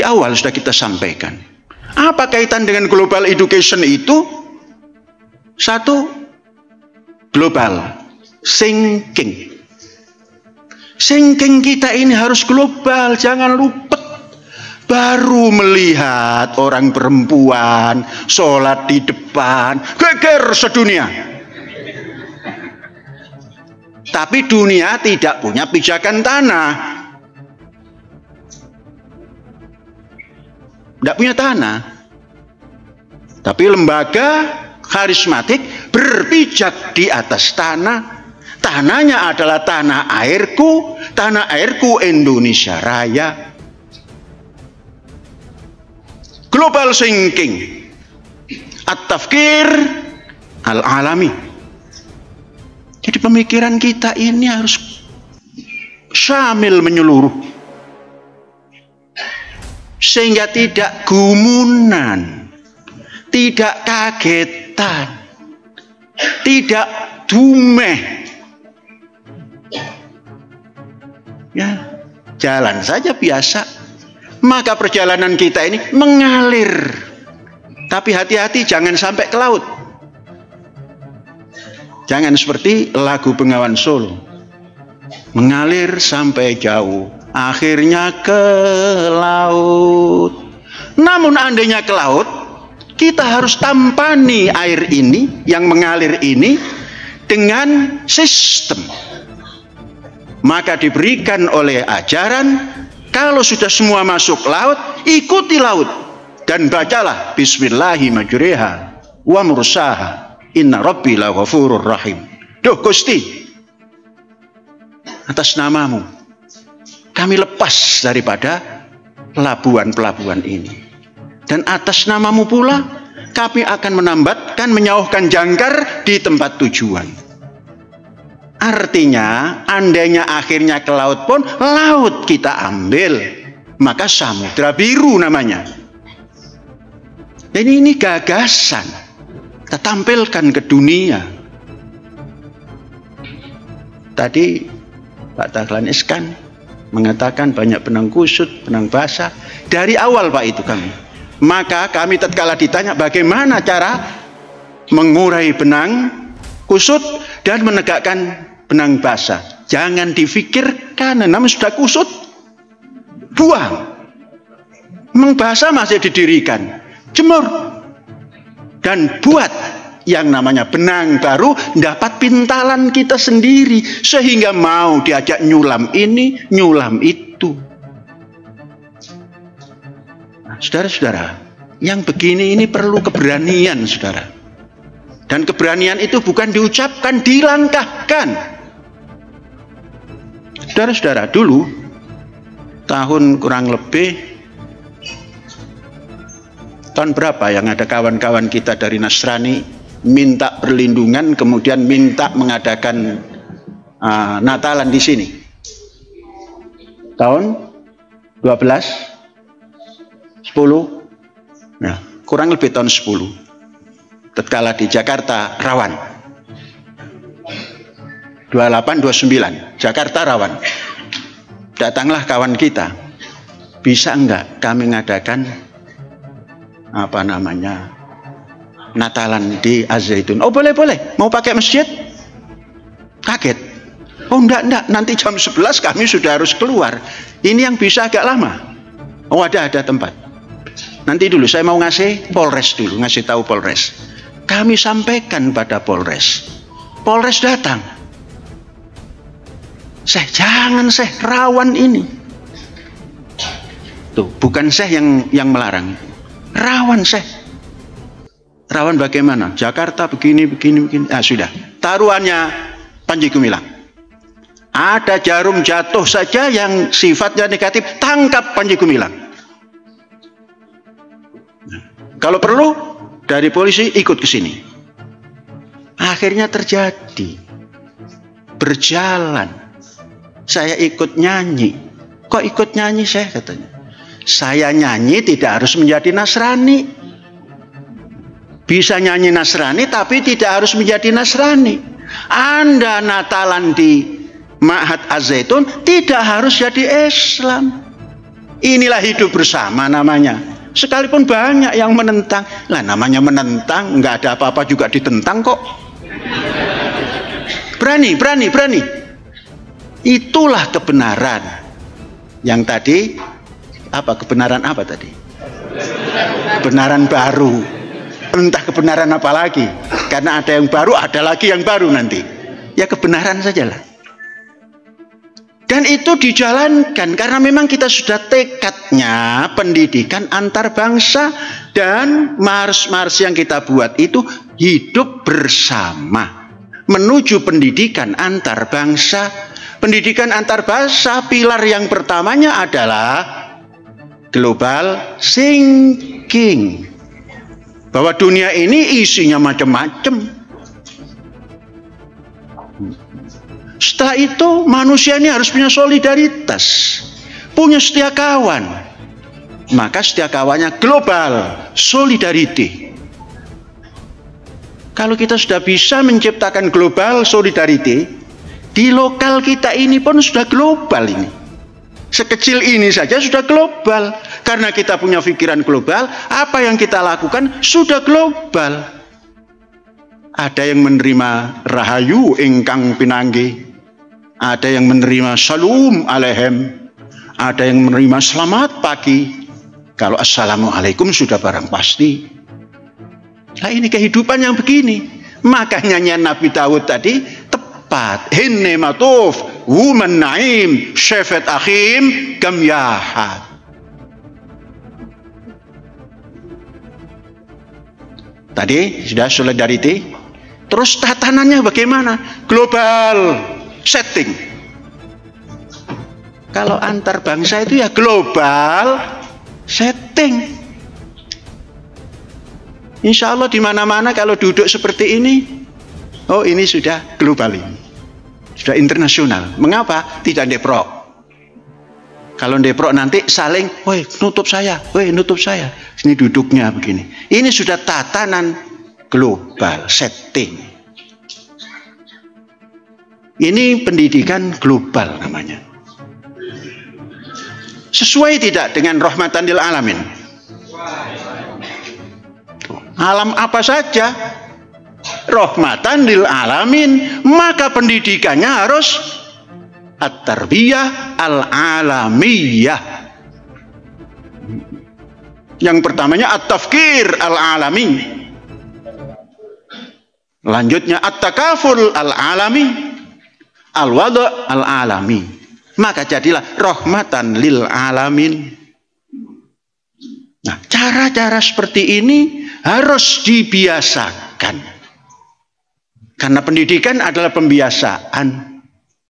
awal sudah kita sampaikan. Apa kaitan dengan global education itu? Satu, global thinking. Thinking kita ini harus global, jangan lupa. Baru melihat orang perempuan sholat di depan, geger sedunia. Tapi dunia tidak punya pijakan tanah. Tidak punya tanah. Tapi lembaga karismatik berpijak di atas tanah. Tanahnya adalah tanah airku Indonesia Raya. Global thinking, at-tafkir al-alami. Jadi pemikiran kita ini harus syamil, menyeluruh, sehingga tidak gumunan, tidak kagetan, tidak dumeh. Ya, jalan saja biasa. Maka perjalanan kita ini mengalir. Tapi hati-hati jangan sampai ke laut. Jangan seperti lagu Bengawan Solo. Mengalir sampai jauh, akhirnya ke laut. Namun andainya ke laut, kita harus tampani air ini, yang mengalir ini, dengan sistem. Maka diberikan oleh ajaran, kalau sudah semua masuk laut, ikuti laut. Dan bacalah Bismillahi majriha wa mursaha, inna rabbi la ghafurur rahim. Duh Gusti, atas namamu kami lepas daripada pelabuhan-pelabuhan ini. Dan atas namamu pula kami akan menambatkan, menyauhkan jangkar di tempat tujuan. Artinya, andainya akhirnya ke laut pun, laut kita ambil, maka samudra biru namanya. Dan ini gagasan kita tampilkan ke dunia. Tadi Pak Dahlan Iskan mengatakan banyak benang kusut, benang basah. Dari awal Pak itu kami. Maka kami tatkala ditanya bagaimana cara mengurai benang kusut dan menegakkan benang basah, jangan difikirkan, namun sudah kusut, buang. Memang basah masih didirikan, jemur, dan buat yang namanya benang baru, dapat pintalan kita sendiri, sehingga mau diajak nyulam ini, nyulam itu. Nah, saudara-saudara, yang begini ini perlu keberanian, saudara. Dan keberanian itu bukan diucapkan, dilangkahkan. Saudara-saudara, dulu tahun kurang lebih tahun berapa yang ada kawan-kawan kita dari Nasrani minta perlindungan, kemudian minta mengadakan Natalan di sini. Tahun 12, 10, nah, kurang lebih tahun 10. Tatkala di Jakarta rawan. 28, 29, Jakarta rawan. Datanglah kawan kita. Bisa enggak kami mengadakan Natalan di Az-Zaitun? Oh boleh. Mau pakai masjid? Kaget. Oh enggak, nanti jam 11 kami sudah harus keluar. Ini yang bisa agak lama. Oh ada tempat. Nanti dulu saya mau ngasih Polres dulu, ngasih tahu Polres. Kami sampaikan pada Polres. Polres datang. Jangan rawan ini. Tuh, bukan yang melarang. Rawan Rawan bagaimana? Jakarta begini. Ah sudah. Taruhannya Panji Gumilang. Ada jarum jatuh saja yang sifatnya negatif, tangkap Panji Gumilang. Nah, kalau perlu dari polisi ikut ke sini. Akhirnya terjadi. Berjalan. Saya ikut nyanyi. Kok ikut nyanyi saya katanya? Saya nyanyi tidak harus menjadi Nasrani. Bisa nyanyi Nasrani tapi tidak harus menjadi Nasrani. Anda Natalan di Ma'had Az-Zaitun tidak harus jadi Islam. Inilah hidup bersama namanya. Sekalipun banyak yang menentang, lah namanya menentang, nggak ada apa-apa juga ditentang kok. Berani. Itulah kebenaran. Yang tadi apa, kebenaran apa tadi? Kebenaran baru. Entah kebenaran apa lagi. Karena ada yang baru, ada lagi yang baru nanti. Ya kebenaran sajalah. Dan itu dijalankan karena memang kita sudah tekadnya pendidikan antar bangsa, dan mars yang kita buat itu hidup bersama menuju pendidikan antar bangsa. Pendidikan antar bangsa, pilar yang pertamanya adalah global thinking, bahwa dunia ini isinya macam-macam. Setelah itu manusia ini harus punya solidaritas, punya setia kawan. Maka setia kawannya global solidarity. Kalau kita sudah bisa menciptakan global solidarity, di lokal kita ini pun sudah global ini. Sekecil ini saja sudah global. Karena kita punya pikiran global, apa yang kita lakukan sudah global. Ada yang menerima rahayu ingkang pinanggi, ada yang menerima shalom alehem, ada yang menerima selamat pagi. Kalau assalamualaikum sudah barang pasti. Nah ini kehidupan yang begini. Makanya Nabi Daud tadi tepat. Hinne matuf wuman naim syafat akhim gam yahat. Tadi sudah solidarity. Terus tatanannya bagaimana? Global setting. Kalau antar bangsa itu ya global setting. Insya Allah di mana-mana kalau duduk seperti ini, oh ini sudah global ini, sudah internasional. Mengapa? Tidak deprok. Kalau deprok nanti saling, woi nutup saya, woi nutup saya. Sini duduknya begini. Ini sudah tatanan global setting. Ini pendidikan global namanya. Sesuai tidak dengan rahmatan lil alamin? Alam apa saja rahmatan lil alamin, maka pendidikannya harus at-tarbiyah al-alamiyah. Yang pertamanya at-tafkir al-alami, lanjutnya at-takaful al-alami, al-wada' al-alami. Maka jadilah rahmatan lil alamin. Nah, cara-cara seperti ini harus dibiasakan. Karena pendidikan adalah pembiasaan.